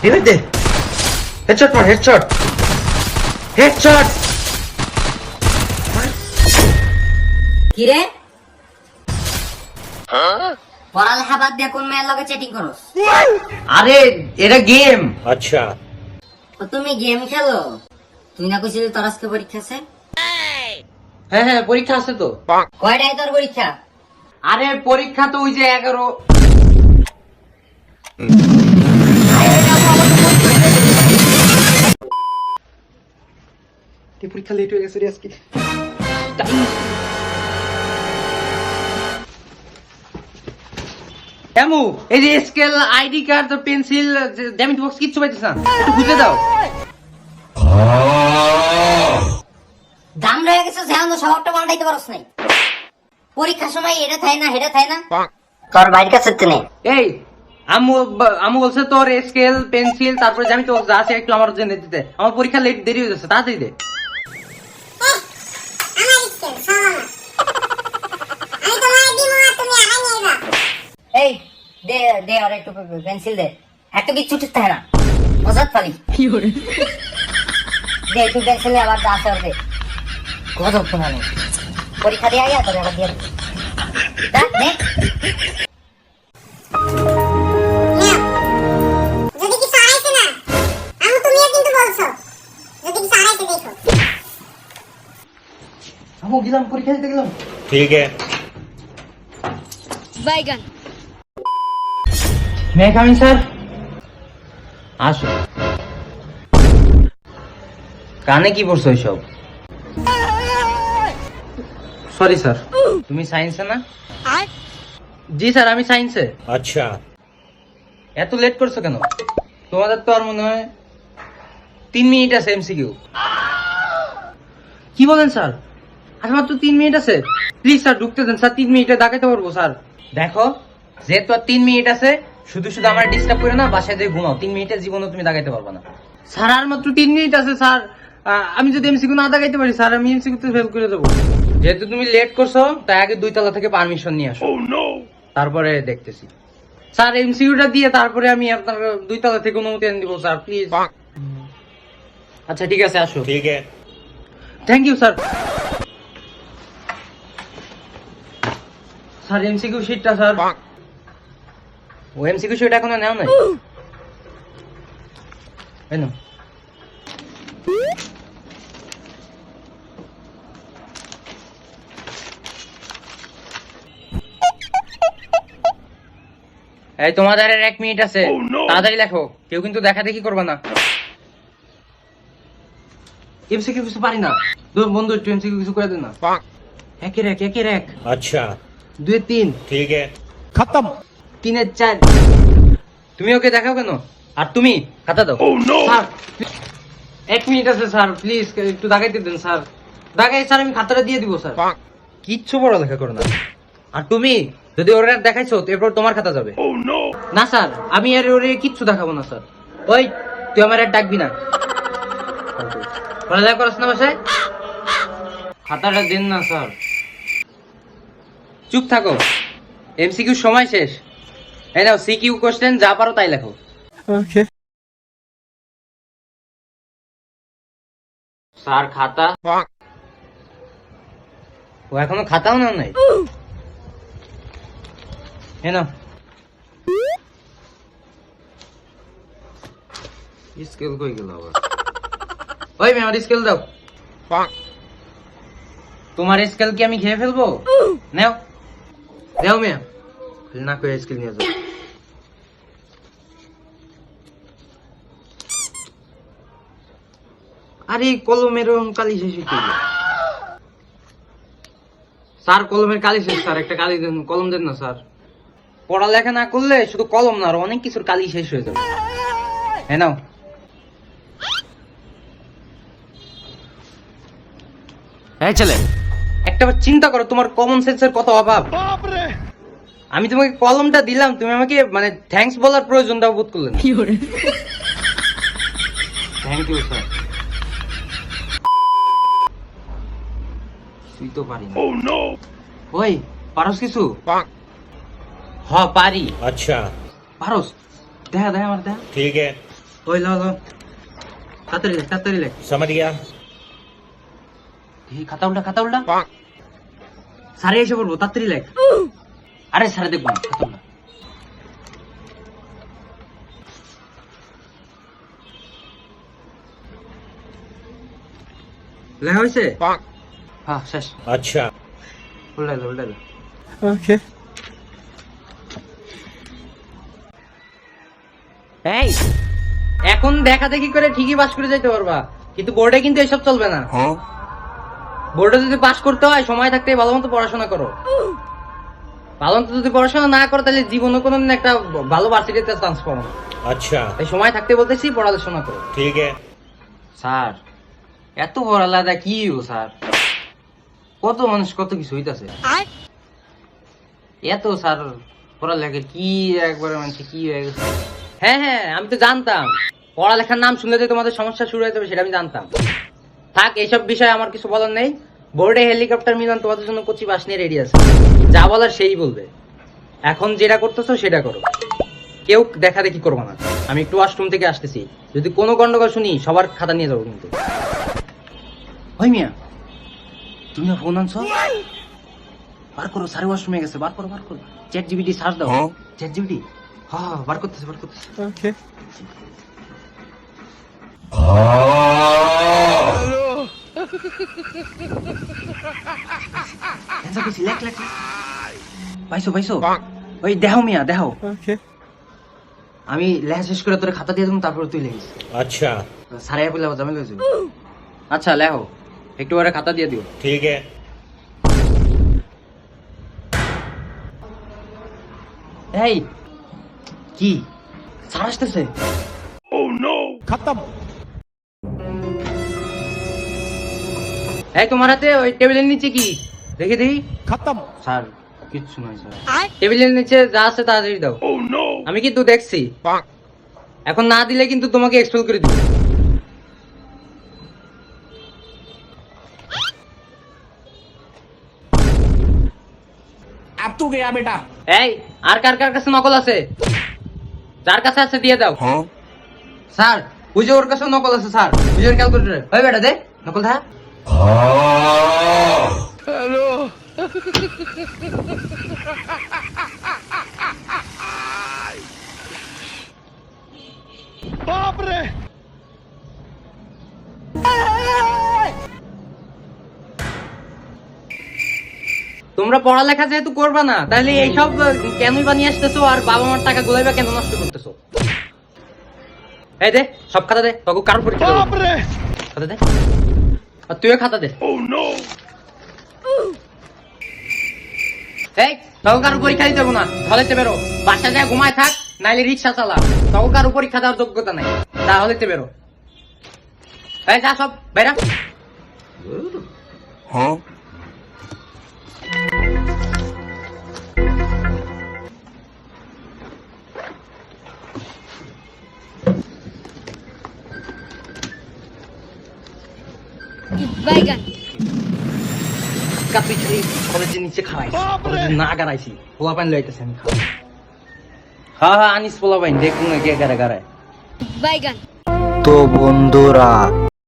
Revive দে। Headshot মার, headshot headshot. কি রে পড়ালেখা বাদ দিয়ে কোন মেয়ের লগে চ্যাটিং করস? আরে এটা গেম। अच्छा ও তুমি গেম খেলো? তুই না কইছিলি তোর আজকে পরীক্ষা আছে? হ্যাঁ হ্যাঁ পরীক্ষা আছে তো। কয়টায় তোর পরীক্ষা? আরে পরীক্ষা তো ওই যে 11। পরীক্ষা লেট হয়ে গেছে রে আজকে। এমু এই যে স্কেল, আইডি কার্ড, পেন্সিল, জ্যামিতি বক্স কিচ্ছু পাইতেছ না, একটু খুঁজে দাও। দাম রয়ে গেছে যেন সবটা পাল্টাইতে পারস নাই। পরীক্ষার সময় এটা থাই না হেটা থাই না তোর বাইর কাছে নে। এই আমু বলছে তোর স্কেল, পেন্সিল, তারপরে জ্যামিতি বক্স যা আছে একটু আমার জন্য দিতে। আমার পরীক্ষা লেট দেরি হয়ে যাচ্ছে, তাড়াতাড়ি দে। এই দে দে আর একটু পেন্সিল দে, এত কিছু ঠিক থাকে না অজাত পালি। দে একটু পেন্সিল আবার যা আছে দে। গজব তো মানে পরীক্ষা দিয়ে আইয়া তোরে আবার দিয়ে দে। নে যদি কিছু আড়াইছে না আমি তুমিও কিন্তু বলছো যদি কিছু আড়াইছে দেখো। আমু গেলাম, পরীক্ষা দিতে গেলাম। ठीक है বাইগান মে কামিং স্যার? আসো। কানে কি পড়ছো এইসব? Sorry sir. তুমি সায়েন্সে না? জি স্যার আমি সায়েন্সে। अच्छा এত লেট করছো কেন? তোমাদের তো আর মনে হয় 3 মিনিট আছে এমসিকিউ। কি বলেন স্যার? আর মাত্র 3 মিনিট আছে? প্লিজ স্যার ঢুকতে দেন স্যার, 3 মিনিটে দেখাতে পারবো স্যার। দেখো যেহেতু আর 3 মিনিট আছে, শুধু শুধু আমার ডিস্টার্ব করে না, বাসায় যেয়ে ঘুমাও। 3 মিনিটের জীবনও তুমি দাগাইতে পারবে না স্যার। আর মাত্র 3 মিনিট আছে স্যার। আমি যদি এমসিকিউ না দাগাইতে পারি স্যার, আমি এমসিকিউ তে ফেল করে দেবো। যেহেতু তুমি লেট করছো, তাই আগে 2 তলা থেকে পারমিশন নিয়ে আসো, তারপরে দেখতেছি। স্যার এমসিকিউটা দিয়ে তারপরে আমি আপনার 2 তলা থেকে অনুমতি এনে দিব স্যার, প্লিজ। আচ্ছা ঠিক আছে, আসো। ठीक है thank you sir. Sir MCQ শিটটা স্যার। ও এমসিকিউ শিট এখনো নেও নাই? এই নাও। এই তোমাদের আর 1 মিনিট আছে, তাড়াতাড়ি লেখো। কেউ কিন্তু দেখা দেখি করবে না। এমসিকিউ কিছু পারি না বন্ধু, একটু এমসিকিউ কিছু করে দেন না। একের এক, একের এক। अच्छा 2 এর 3, ठीक है 3 এর 4। তুমি ওকে দেখাও কেন? আর তুমি খাতা দাও। স্যার 1 মিনিট আছে স্যার, প্লিজ একটু দাগাইতে দেন স্যার। দাগাই স্যার, আমি খাতাটা দিয়ে দিব স্যার। কিচ্ছু পড়ালেখা করো না। আর তুমি যদি ওরা দেখাইছো তো এরপর তোমার খাতা যাবে। না স্যার, আমি আর ওরে কিচ্ছু দেখাবো না স্যার। ওই তুই আমার আর ডাকবি না। পড়ালেখা করছ না বাসায়? খাতাটা দেন না স্যার। চুপ থাকো, এমসিকিউ সময় শেষ। এই নাও সিকিউ কোশ্চেন, যা পারো তাই লেখো। ওকে স্যার খাতা। ও এখনো খাতাও নাও নাই? এই নাও। স্কেল কই গেল আবার? ওই মেয়ে, আমার স্কেল দাও। তোমার স্কেল কি আমি খেয়ে ফেলবো? নাও দাও মেয়ে, না করে স্কেল নিয়ে যাও। আরে কলমের কালি শেষ হয়ে গেল স্যার। কলমের কালি শেষ স্যার, একটা কালি দেন, কলম দেন না স্যার। পড়ালেখা না করলে শুধু কলম না, আর অনেক কিছুর কালি শেষ হয়ে যাবে। হ্যাঁ নাও। হ্যাঁ ছেলে, একটা চিন্তা করো, তোমার কমন সেন্সের কত অভাব। আমি তোমাকে কলমটা দিলাম, তুমি আমাকে মানে থ্যাঙ্কস বলার প্রয়োজনটাও বোধ করলে না। Thank you sir. তুই তো পারি না। ওই পারস কিছু? হ পারি। अच्छा পারস? দেখা দেখা আমার দেখা। ठीक है ওই লাও লাও তাড়াতাড়ি লেখ समझ गया এই খাতা উল্টা স্যারে এসে পড়বো তাড়াতাড়ি লেখ আরে স্যারে দেখবো না, খাতা উল্টা লেখা হয়েছে হ্যাঁ শেষ अच्छा উল্টাইলো এই এখন দেখা দেখি করে ঠিকই পাস করে যেতে পারবা, কিন্তু বোর্ডে কিন্তু এসব চলবে না। বোর্ডে যদি পাস করতে হয় সময় থাকতে ভালো মতো পড়াশোনা করো। ভালো মতো যদি পড়াশোনা না করো তাহলে জীবনে কোনোদিন একটা ভালো ভার্সিটিতে চান্স পাবো না। अच्छा তাই সময় থাকতে বলতেছি পড়াশোনা করো। ठीक है স্যার এত বড় আলাদা কি স্যার, কত মানুষ কত কিছু হইতাছে এত স্যার পড়ালেখা কি একবারে মানুষ কি হয়ে গেছে। হ্যাঁ আমি তো জানতাম পড়ালেখার নাম শুনলে যে তোমাদের সমস্যা শুরু হয়ে যাবে সেটা আমি জানতাম। থাক এইসব বিষয়ে আমার কিছু বলার নেই। বোর্ডে হেলিকপ্টার মিলন তোমাদের জন্য কচি বাস নিয়ে রেডি আছে, যা বলার সেই বলবে। এখন যেটা করতেছো সেটা করো, কেউ দেখা দেখি করবো না। আমি একটু ওয়াশরুম থেকে আসতেছি, যদি কোনো গন্ডগোল শুনি সবার খাতা নিয়ে যাবো কিন্তু। ওই মিয়া তুমি না ফোন আনছো, বার করো। সাড়ে ওয়াশরুমে গেছে, বার করো চ্যাট জিপিটি সার্চ দাও। চ্যাট জিপিটি হ্যাঁ বার করতেছে ওকে পাইছো ওই দেখাও মিয়া দেখাও। আমি লেখা শেষ করে তোর খাতা দিয়ে দেবো, তারপরে তুই লিখিস। अच्छा সাড়ে বলে জামেলা হয়েছে। আচ্ছা লেখো, একটু পরে খাতা দিয়ে দিও। ठीक है এই কি স্যার আসতেছে? खत्म এই তোমার হাতে ওই টেবিলের নিচে কি দেখি खत्म স্যার কিচ্ছু নয় স্যার, টেবিলের নিচে যা আছে তাড়াতাড়ি দাও। আমি কিন্তু দেখছি, এখন না দিলে কিন্তু তোমাকে এক্সপেল করে দিব। अब तू गया बेटा এই আর কার কাছে নকল আছে? যার কাছে আছে দিয়ে দাও। স্যার ওই যে ওর কাছে নকল আছে স্যার, ওই যে ক্যালকুলেটর। ওই বেটা দে নকল ধা। बाप रे তোমরা পড়ালেখা যেহেতু করবা না, তাহলে এইসব কেনই বানিয়ে আসতেছো আর বাবা মার টাকা গুলাইবা কেন নষ্ট করতেছো? এই দে সব খাতা দে, তোকে কারোর পরীক্ষা দেবো। খাতা দে, আর তুইও খাতা দে। এই তোকে কারোর পরীক্ষা দিতে দেবো না, হলেতে বেরো। বাসা যায় ঘুমায় থাক, নাইলে রিক্সা চালা। তোকে কারোর পরীক্ষা দেওয়ার যোগ্যতা নাই, তা হলেতে বেরো। এই যা সব বেরা। বাইগান কলেজের নিচে খাওয়াই না গাড়াইছি, পোলা পাইন লইতেছে আমি খাওয়াই। হ্যাঁ আনিস পোলা পাইন দেখুন না কে গাড়ায়। বাইগান তো বন্ধুরা